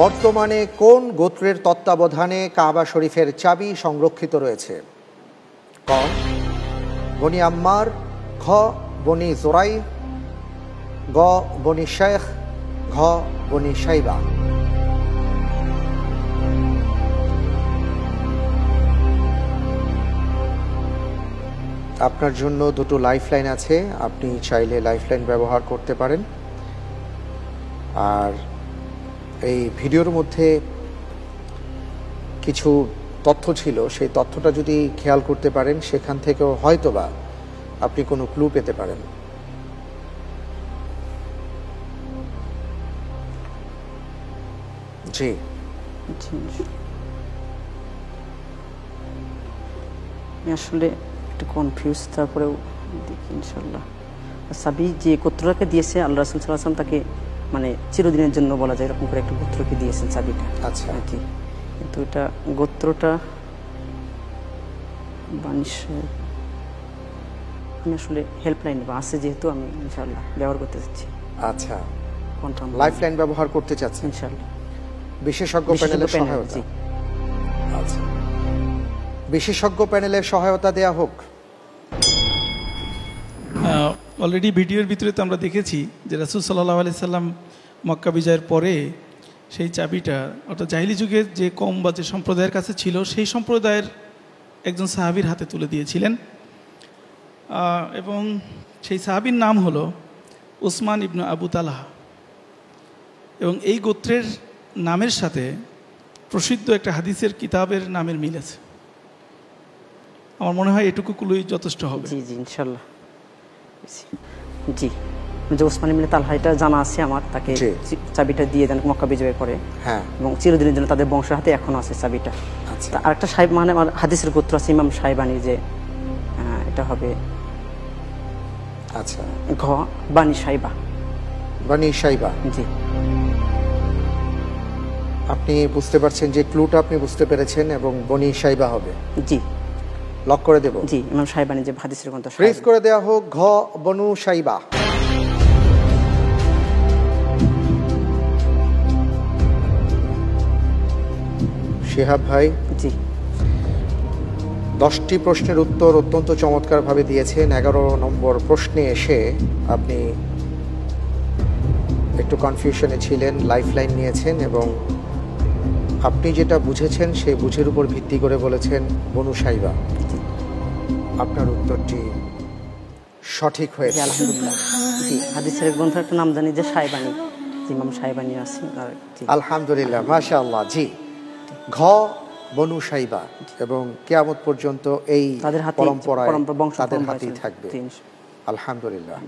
বর্তমানে কোন গোত্রের তত্ত্বাবধানে কাবা শরীফের চাবি সংরক্ষিত রয়েছে? ক বনি আম্মার, খ বনি জোরাই, গ বনি শেখ, ঘ বনি শাইবা। আপনার জন্য দুটো লাইফলাইন আছে, আপনি চাইলে লাইফলাইন ব্যবহার করতে পারেন। আর এই ভিডিওর মধ্যে কিছু তথ্য ছিল, সেই তথ্যটা যদি খেয়াল করতে পারেন সেখান থেকেও হয়তোবা আপনি কোনো ক্লু পেতে পারেন। জি আসলে একটু কনফিউজ, তারপরেও দেখি ইনশাল্লাহ। সাবি যে গোত্রটাকে দিয়েছে আল্লাহ রাসূল সাল্লাল্লাহু আলাইহি ওয়াসাল্লাম তাকে মানে চিরদিনের জন্য বলা যায় এরকম করে একটা গোত্রকে দিয়েছেন চাবিটা। আচ্ছা, জি, কিন্তু এটা গোত্রটা বানিশের, আমি আসলে হেল্পলাইন বা আছে যেহেতু আমি ইনশাল্লাহ ব্যবহার করতে চাচ্ছি। আচ্ছা, কনফার্ম লাইফলাইন ব্যবহার করতে চাচ্ছেন ইনশাল্লাহ। বিশেষজ্ঞ প্যানেলের সহায়তা। জি, আচ্ছা, বিশেষজ্ঞ প্যানেলের সহায়তা দেয়া হোক। অলরেডি ভিডিওর ভিতরে তো আমরা দেখেছি যে রাসূল সাল্লাল্লাহু আলাইহি সাল্লাম মক্কা বিজয়ের পরে সেই চাবিটা অর্থাৎ জাহিলি যুগের যে কওম বা যে সম্প্রদায়ের কাছে ছিল সেই সম্প্রদায়ের একজন সাহাবীর হাতে তুলে দিয়েছিলেন, এবং সেই সাহাবীর নাম হলো উসমান ইবনে আবু তালহা। এবং এই গোত্রের নামের সাথে প্রসিদ্ধ একটা হাদিসের কিতাবের নামের মিল আছে। আমার মনে হয় এটুকু কুলুই যথেষ্ট হবে। জি জি ইনশাল্লাহ। জি, যে ওসমান ইবনে তালহা এটা জানা আছে আমার, তাকে চাবিটা দিয়ে দেন মক্কা বিজয়ের পরে। হ্যাঁ, এবং চিরদিনের জন্য তাদের বংশের হাতে এখনো আছে চাবিটা। আচ্ছা, আরেকটা সাহেব মানে আমার হাদিসের গোত্র আছে ইমাম সাহেবানি, যে এটা হবে আচ্ছা ঘ বানি সাইবা। বানি সাইবা, জি। আপনি বুঝতে পারছেন যে ক্লুটা আপনি বুঝতে পেরেছেন এবং বনি সাইবা হবে। জি, লক করে দেব। জি, ইমাম সাহেবানি যে হাদিসের গ্রন্থ। ফ্রিজ করে দেওয়া হোক ঘ বনু সাইবা। শিহাব ভাই, জি, 10টি প্রশ্নের উত্তর অত্যন্ত চমৎকারভাবে দিয়েছেন। 11 নম্বর প্রশ্নে এসে আপনি একটু কনফিউশনে ছিলেন, লাইফলাইন নিয়েছেন এবং আপনি যেটা বুঝেছেন সেই বুঝের উপর ভিত্তি করে বলেছেন বনু সাইবা। আপনার উত্তরটি সঠিক হয়েছে, আলহামদুলিল্লাহ। জি, হাদিসের গ্রন্থের একটা নাম জানি যে সাহেবানি, ইমাম সাহেবানি আছে। আলহামদুলিল্লাহ, মাশাআল্লাহ। জি, ঘ বনু সাইবা, এবং কিয়ামত পর্যন্ত এই পরম্পরায় তাদের হাতেই থাকবে। আলহামদুলিল্লাহ।